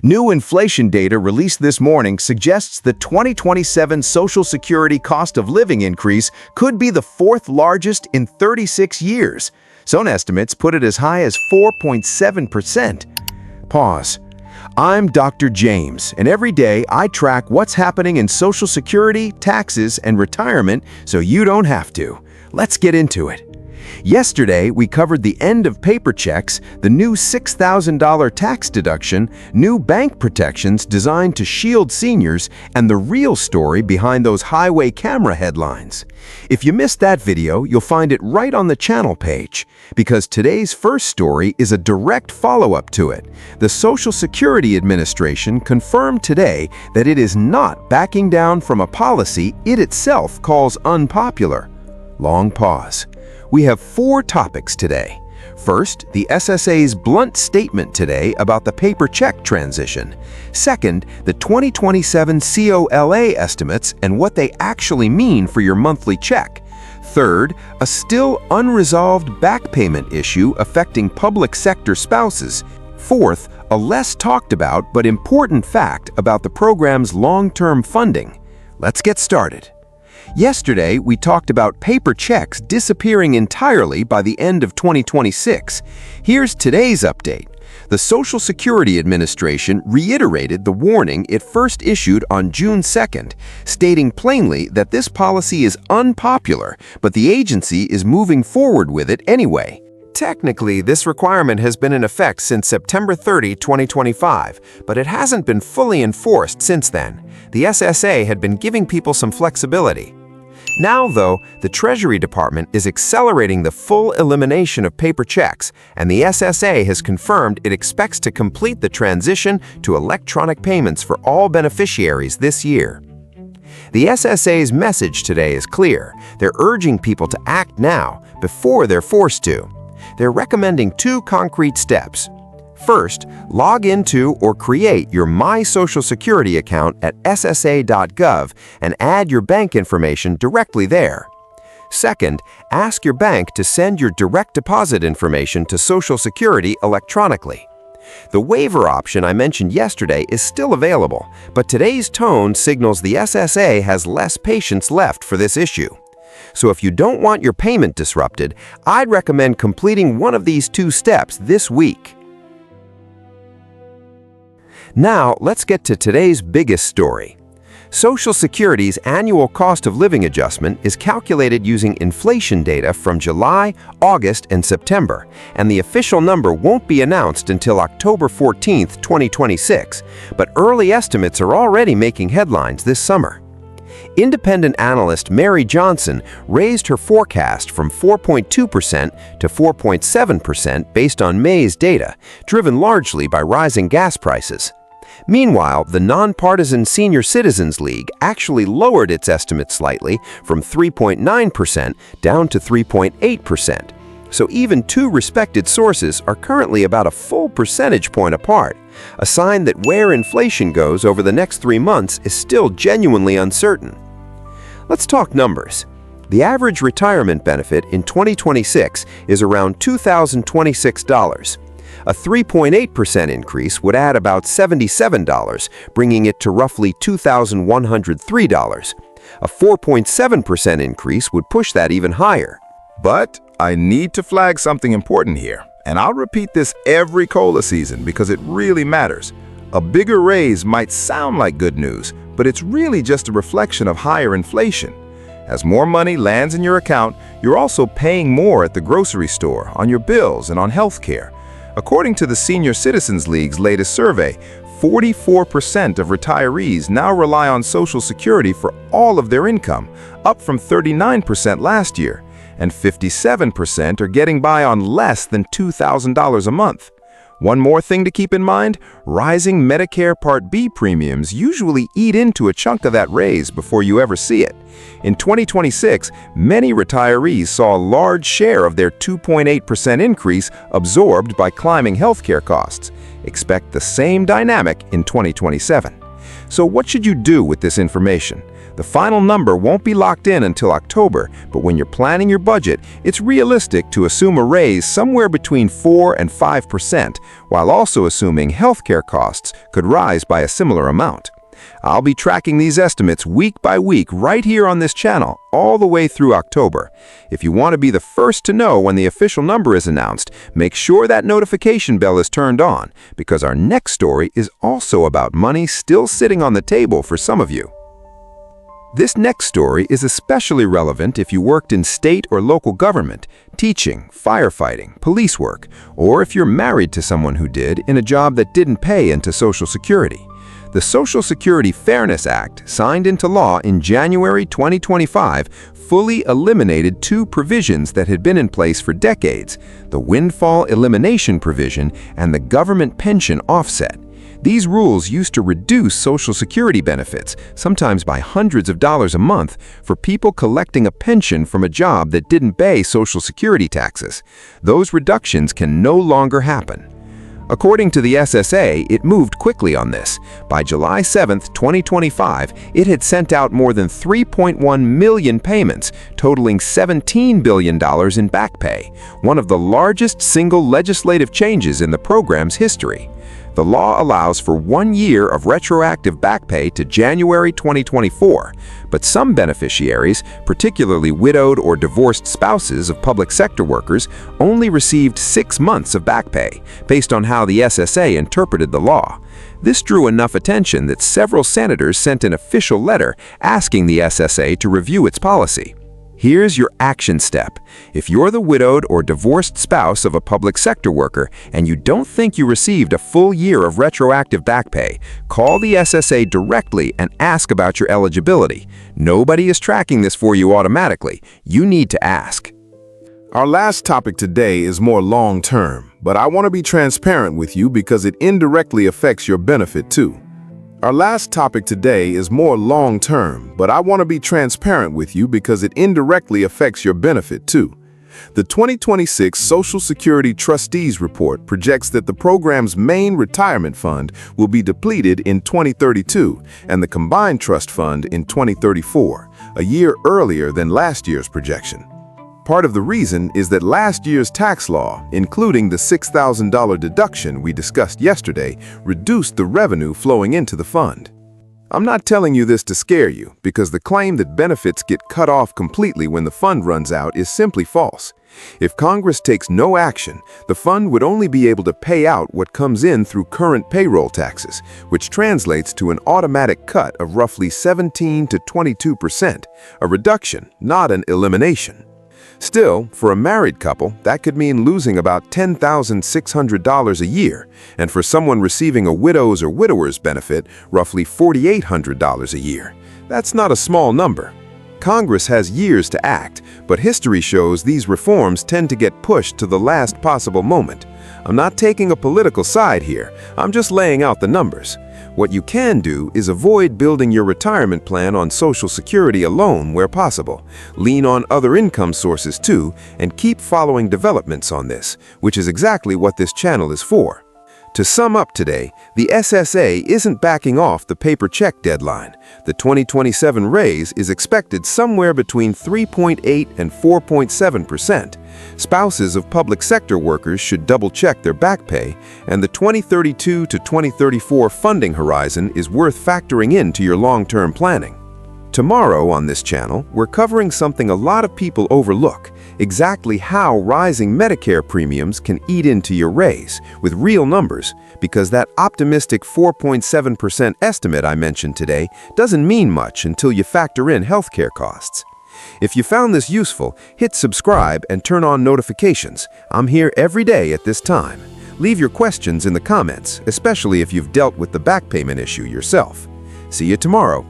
New inflation data released this morning suggests the 2027 Social Security cost of living increase could be the fourth largest in 36 years. Some estimates put it as high as 4.7%. Pause. I'm Dr. James, and every day I track what's happening in Social Security, taxes, and retirement so you don't have to. Let's get into it. Yesterday, we covered the end of paper checks, the new $6,000 tax deduction, new bank protections designed to shield seniors, and the real story behind those highway camera headlines. If you missed that video, you'll find it right on the channel page, because today's first story is a direct follow-up to it. The Social Security Administration confirmed today that it is not backing down from a policy it itself calls unpopular. Long pause. We have 4 topics today. First, the SSA's blunt statement today about the paper check transition. Second, the 2027 COLA estimates and what they actually mean for your monthly check. Third, a still unresolved back payment issue affecting public sector spouses. Fourth, a less talked about but important fact about the program's long-term funding. Let's get started. Yesterday, we talked about paper checks disappearing entirely by the end of 2026. Here's today's update. The Social Security Administration reiterated the warning it first issued on June 2nd, stating plainly that this policy is unpopular, but the agency is moving forward with it anyway. Technically, this requirement has been in effect since September 30, 2025, but it hasn't been fully enforced since then. The SSA had been giving people some flexibility. Now, though, the Treasury Department is accelerating the full elimination of paper checks, and the SSA has confirmed it expects to complete the transition to electronic payments for all beneficiaries this year. The SSA's message today is clear. They're urging people to act now, before they're forced to. They're recommending 2 concrete steps. First, log into or create your My Social Security account at ssa.gov and add your bank information directly there. Second, ask your bank to send your direct deposit information to Social Security electronically. The waiver option I mentioned yesterday is still available, but today's tone signals the SSA has less patience left for this issue. So if you don't want your payment disrupted, I'd recommend completing one of these 2 steps this week. Now, let's get to today's biggest story. Social Security's annual cost of living adjustment is calculated using inflation data from July, August, and September, and the official number won't be announced until October 14, 2026, but early estimates are already making headlines this summer. Independent analyst Mary Johnson raised her forecast from 4.2% to 4.7% based on May's data, driven largely by rising gas prices. Meanwhile, the nonpartisan Senior Citizens League actually lowered its estimate slightly from 3.9% down to 3.8%. So even 2 respected sources are currently about a full percentage point apart, a sign that where inflation goes over the next 3 months is still genuinely uncertain. Let's talk numbers. The average retirement benefit in 2026 is around $2,026. A 3.8% increase would add about $77, bringing it to roughly $2,103. A 4.7% increase would push that even higher. But I need to flag something important here, and I'll repeat this every COLA season because it really matters. A bigger raise might sound like good news, but it's really just a reflection of higher inflation. As more money lands in your account, you're also paying more at the grocery store, on your bills, and on health care. According to the Senior Citizens League's latest survey, 44% of retirees now rely on Social Security for all of their income, up from 39% last year, and 57% are getting by on less than $2,000 a month. One more thing to keep in mind, rising Medicare Part B premiums usually eat into a chunk of that raise before you ever see it. In 2026, many retirees saw a large share of their 2.8% increase absorbed by climbing healthcare costs. Expect the same dynamic in 2027. So what should you do with this information? The final number won't be locked in until October, but when you're planning your budget, it's realistic to assume a raise somewhere between 4 and 5%, while also assuming healthcare costs could rise by a similar amount. I'll be tracking these estimates week by week right here on this channel, all the way through October. If you want to be the first to know when the official number is announced, make sure that notification bell is turned on, because our next story is also about money still sitting on the table for some of you. This next story is especially relevant if you worked in state or local government, teaching, firefighting, police work, or if you're married to someone who did in a job that didn't pay into Social Security. The Social Security Fairness Act, signed into law in January 2025, fully eliminated two provisions that had been in place for decades: the windfall elimination provision and the government pension offset. These rules used to reduce Social Security benefits, sometimes by hundreds of dollars a month, for people collecting a pension from a job that didn't pay Social Security taxes. Those reductions can no longer happen. According to the SSA, it moved quickly on this. By July 7, 2025, it had sent out more than 3.1 million payments, totaling $17 billion in back pay, one of the largest single legislative changes in the program's history. The law allows for 1 year of retroactive back pay to January 2024, but some beneficiaries, particularly widowed or divorced spouses of public sector workers, only received 6 months of back pay, based on how the SSA interpreted the law. This drew enough attention that several senators sent an official letter asking the SSA to review its policy. Here's your action step. If you're the widowed or divorced spouse of a public sector worker and you don't think you received a full year of retroactive back pay, call the SSA directly and ask about your eligibility. Nobody is tracking this for you automatically. You need to ask. Our last topic today is more long-term, but I want to be transparent with you because it indirectly affects your benefit too. Our last topic today is more long-term, but I want to be transparent with you because it indirectly affects your benefit too. The 2026 Social Security Trustees Report projects that the program's main retirement fund will be depleted in 2032 and the combined trust fund in 2034, a year earlier than last year's projection. Part of the reason is that last year's tax law, including the $6,000 deduction we discussed yesterday, reduced the revenue flowing into the fund. I'm not telling you this to scare you, because the claim that benefits get cut off completely when the fund runs out is simply false. If Congress takes no action, the fund would only be able to pay out what comes in through current payroll taxes, which translates to an automatic cut of roughly 17 to 22%, a reduction, not an elimination. Still, for a married couple, that could mean losing about $10,600 a year, and for someone receiving a widow's or widower's benefit, roughly $4,800 a year. That's not a small number. Congress has years to act, but history shows these reforms tend to get pushed to the last possible moment. I'm not taking a political side here, I'm just laying out the numbers. What you can do is avoid building your retirement plan on Social Security alone where possible. Lean on other income sources too, and keep following developments on this, which is exactly what this channel is for. To sum up today, the SSA isn't backing off the paper check deadline. The 2027 raise is expected somewhere between 3.8 and 4.7%. Spouses of public sector workers should double-check their back pay, and the 2032 to 2034 funding horizon is worth factoring into your long-term planning. Tomorrow on this channel, we're covering something a lot of people overlook, exactly how rising Medicare premiums can eat into your raise, with real numbers, because that optimistic 4.7% estimate I mentioned today doesn't mean much until you factor in healthcare costs. If you found this useful, hit subscribe and turn on notifications. I'm here every day at this time. Leave your questions in the comments, especially if you've dealt with the back payment issue yourself. See you tomorrow.